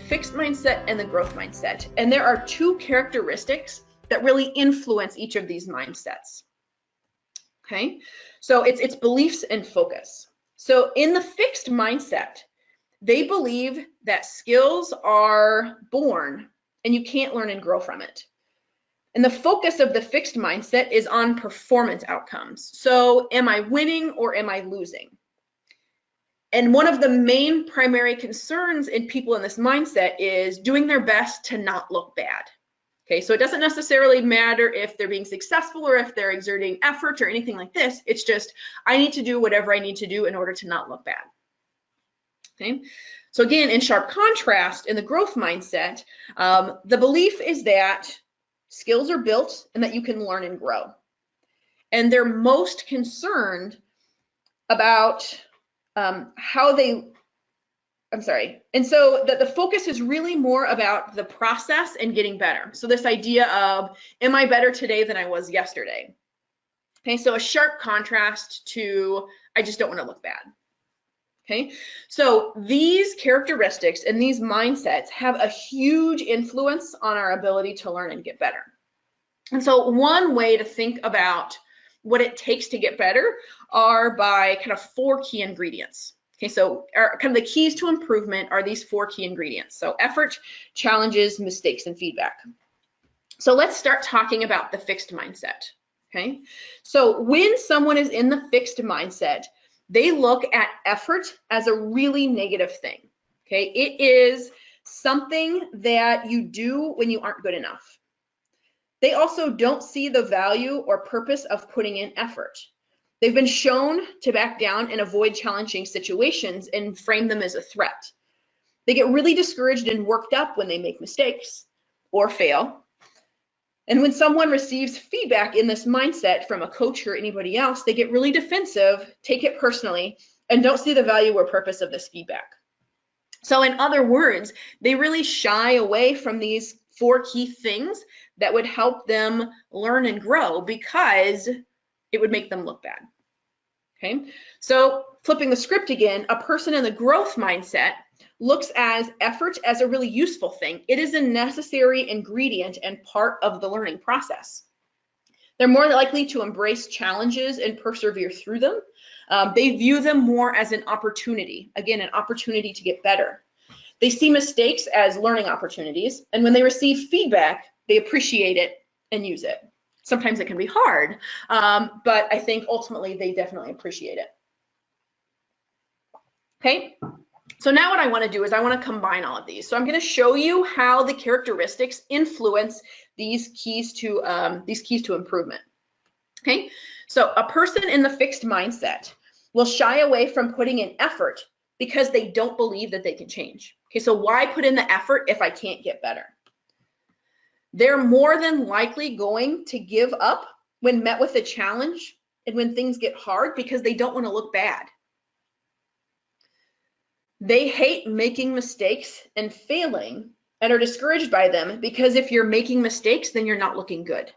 fixed mindset and the growth mindset. And there are two characteristics that really influence each of these mindsets. Okay, so it's beliefs and focus. So in the fixed mindset, they believe that skills are born and you can't learn and grow from it. And the focus of the fixed mindset is on performance outcomes. So am I winning or am I losing? And one of the main primary concerns in people in this mindset is doing their best to not look bad. Okay, so it doesn't necessarily matter if they're being successful or if they're exerting effort or anything like this. It's just, I need to do whatever I need to do in order to not look bad. Okay, so again, in sharp contrast, in the growth mindset, the belief is that skills are built and that you can learn and grow. And they're most concerned about and so the focus is really more about the process and getting better. So this idea of, am I better today than I was yesterday? Okay, so a sharp contrast to, I just don't want to look bad. Okay, so these characteristics and these mindsets have a huge influence on our ability to learn and get better. And so one way to think about what it takes to get better are by kind of 4 key ingredients. Okay, so kind of the keys to improvement are these 4 key ingredients. So effort, challenges, mistakes, and feedback. So let's start talking about the fixed mindset. Okay, so when someone is in the fixed mindset, they look at effort as a really negative thing. Okay, it is something that you do when you aren't good enough. They also don't see the value or purpose of putting in effort. They've been shown to back down and avoid challenging situations and frame them as a threat. They get really discouraged and worked up when they make mistakes or fail. And when someone receives feedback in this mindset from a coach or anybody else, they get really defensive, take it personally, and don't see the value or purpose of this feedback. So in other words, they really shy away from these 4 key things that would help them learn and grow because it would make them look bad. Okay, so flipping the script again, a person in the growth mindset looks at effort as a really useful thing. It is a necessary ingredient and part of the learning process. They're more likely to embrace challenges and persevere through them. They view them more as an opportunity, again, an opportunity to get better. They see mistakes as learning opportunities, and when they receive feedback, they appreciate it and use it. Sometimes it can be hard, but I think ultimately they definitely appreciate it. Okay, so now what I want to do is I want to combine all of these. So I'm going to show you how the characteristics influence these keys to improvement. Okay, so a person in the fixed mindset will shy away from putting in effort because they don't believe that they can change. Okay, so why put in the effort if I can't get better? They're more than likely going to give up when met with a challenge and when things get hard because they don't want to look bad. They hate making mistakes and failing and are discouraged by them because if you're making mistakes, then you're not looking good.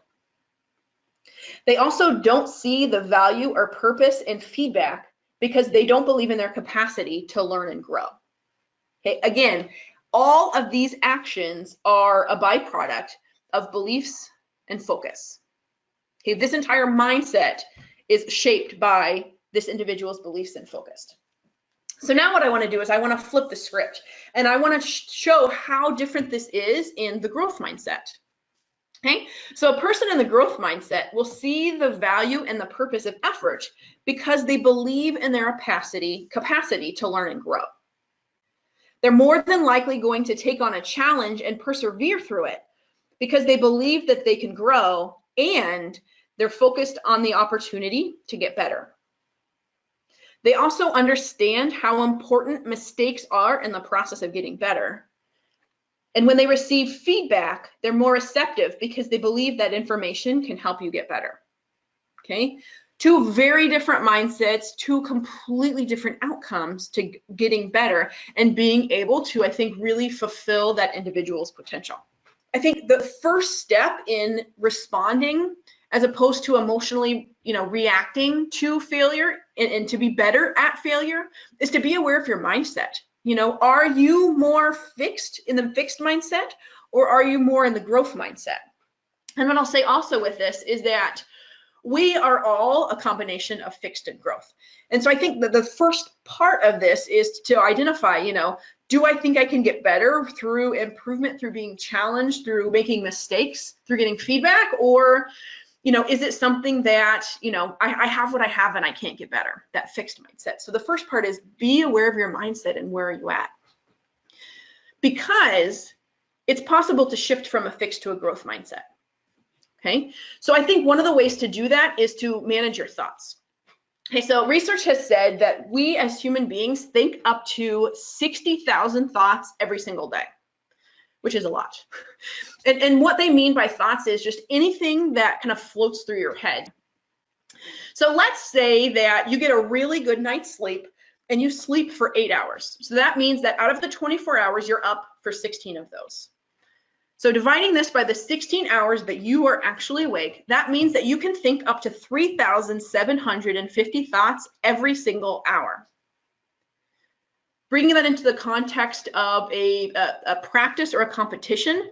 They also don't see the value or purpose in feedback because they don't believe in their capacity to learn and grow. Okay, again, all of these actions are a byproduct of beliefs and focus. Okay, this entire mindset is shaped by this individual's beliefs and focus. So now what I want to do is I want to flip the script and I want to show how different this is in the growth mindset. Okay, so a person in the growth mindset will see the value and the purpose of effort because they believe in their capacity to learn and grow. They're more than likely going to take on a challenge and persevere through it because they believe that they can grow and they're focused on the opportunity to get better. They also understand how important mistakes are in the process of getting better. And when they receive feedback, they're more receptive because they believe that information can help you get better. Okay, 2 very different mindsets, 2 completely different outcomes to getting better and being able to, I think, really fulfill that individual's potential. I think the first step in responding as opposed to emotionally, reacting to failure and to be better at failure is to be aware of your mindset. You know, are you more fixed in the fixed mindset, or are you more in the growth mindset? And what I'll say also with this is that we are all a combination of fixed and growth. And so I think that the first part of this is to identify, you know, do I think I can get better through improvement, through being challenged, through making mistakes, through getting feedback? Or, you know, is it something that, you know, I have what I have and I can't get better, that fixed mindset? So the first part is be aware of your mindset and where are you at? Because it's possible to shift from a fixed to a growth mindset. Okay, so I think one of the ways to do that is to manage your thoughts. Okay, so research has said that we as human beings think up to 60,000 thoughts every single day, which is a lot. And what they mean by thoughts is just anything that kind of floats through your head. So let's say that you get a really good night's sleep and you sleep for 8 hours. So that means that out of the 24 hours, you're up for 16 of those. So dividing this by the 16 hours that you are actually awake, that means that you can think up to 3,750 thoughts every single hour. Bringing that into the context of a practice or a competition,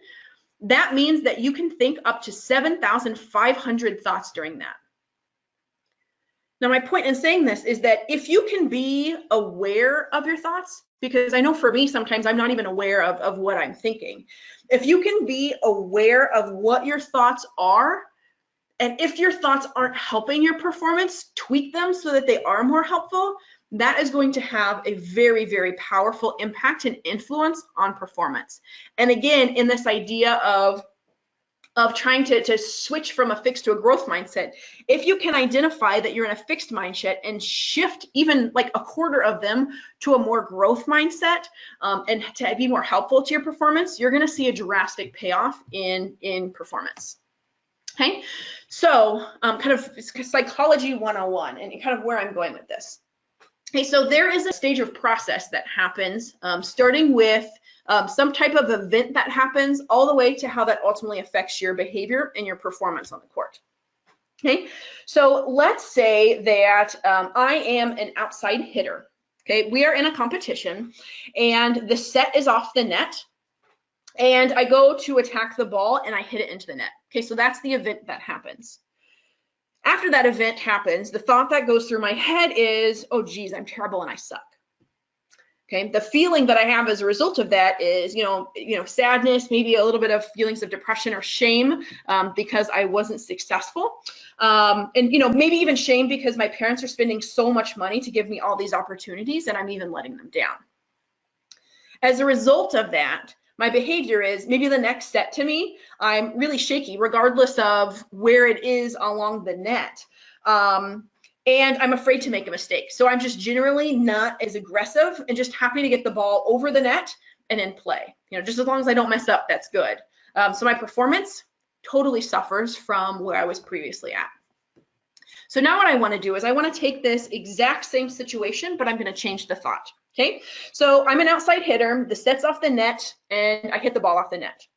that means that you can think up to 7,500 thoughts during that. Now, my point in saying this is that if you can be aware of your thoughts, because I know for me, sometimes I'm not even aware of what I'm thinking. If you can be aware of what your thoughts are, and if your thoughts aren't helping your performance, tweak them so that they are more helpful, that is going to have a very, very powerful impact and influence on performance. And again, in this idea of trying to switch from a fixed to a growth mindset, if you can identify that you're in a fixed mindset and shift even like a quarter of them to a more growth mindset and to be more helpful to your performance, you're going to see a drastic payoff in performance. Okay, so kind of psychology 101 and kind of where I'm going with this. Okay, so there is a stage of process that happens starting with some type of event that happens all the way to how that ultimately affects your behavior and your performance on the court. Okay, so let's say that I am an outside hitter. Okay, we are in a competition and the set is off the net and I go to attack the ball and I hit it into the net. Okay, so that's the event that happens. After that event happens, the thought that goes through my head is, oh geez, I'm terrible and I suck. Okay, the feeling that I have as a result of that is, you know, sadness, maybe a little bit of feelings of depression or shame because I wasn't successful. And, you know, maybe even shame because my parents are spending so much money to give me all these opportunities and I'm even letting them down. As a result of that, my behavior is maybe the next set to me, I'm really shaky regardless of where it is along the net. And I'm afraid to make a mistake. So I'm just generally not as aggressive and just happy to get the ball over the net and in play. You know, just as long as I don't mess up, that's good. So my performance totally suffers from where I was previously at. So now what I want to do is I want to take this exact same situation, but I'm going to change the thought. Okay, so I'm an outside hitter, the set's off the net, and I hit the ball off the net.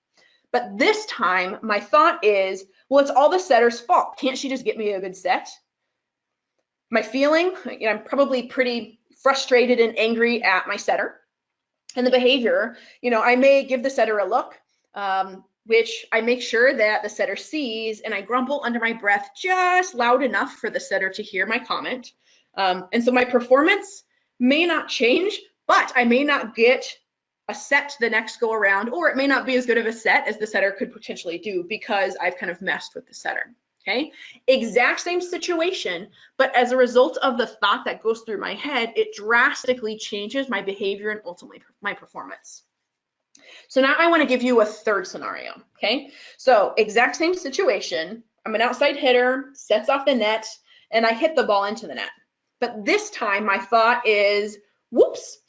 But this time, my thought is, well, it's all the setter's fault. Can't she just get me a good set? My feeling, you know, I'm probably pretty frustrated and angry at my setter. And the behavior, you know, I may give the setter a look, which I make sure that the setter sees, and I grumble under my breath just loud enough for the setter to hear my comment. And so my performance may not change, but I may not get a set the next go around, or it may not be as good of a set as the setter could potentially do because I've kind of messed with the setter. Okay, exact same situation, but as a result of the thought that goes through my head, it drastically changes my behavior and ultimately my performance. So now I want to give you a third scenario. Okay, so exact same situation. I'm an outside hitter, sets off the net, and I hit the ball into the net. But this time my thought is, whoops,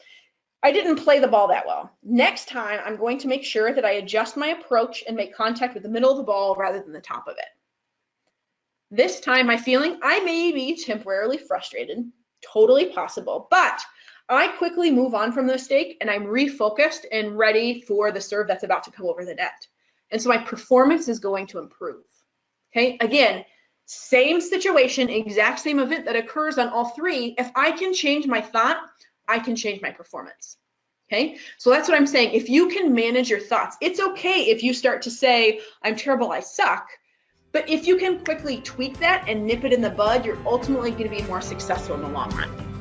I didn't play the ball that well. Next time I'm going to make sure that I adjust my approach and make contact with the middle of the ball rather than the top of it. This time my feeling, I may be temporarily frustrated, totally possible, but I quickly move on from the mistake and I'm refocused and ready for the serve that's about to come over the net. And so my performance is going to improve. Okay, again, same situation, exact same event that occurs on all three. If I can change my thought, I can change my performance. Okay, so that's what I'm saying. If you can manage your thoughts, it's okay if you start to say, I'm terrible, I suck. But if you can quickly tweak that and nip it in the bud, you're ultimately going to be more successful in the long run.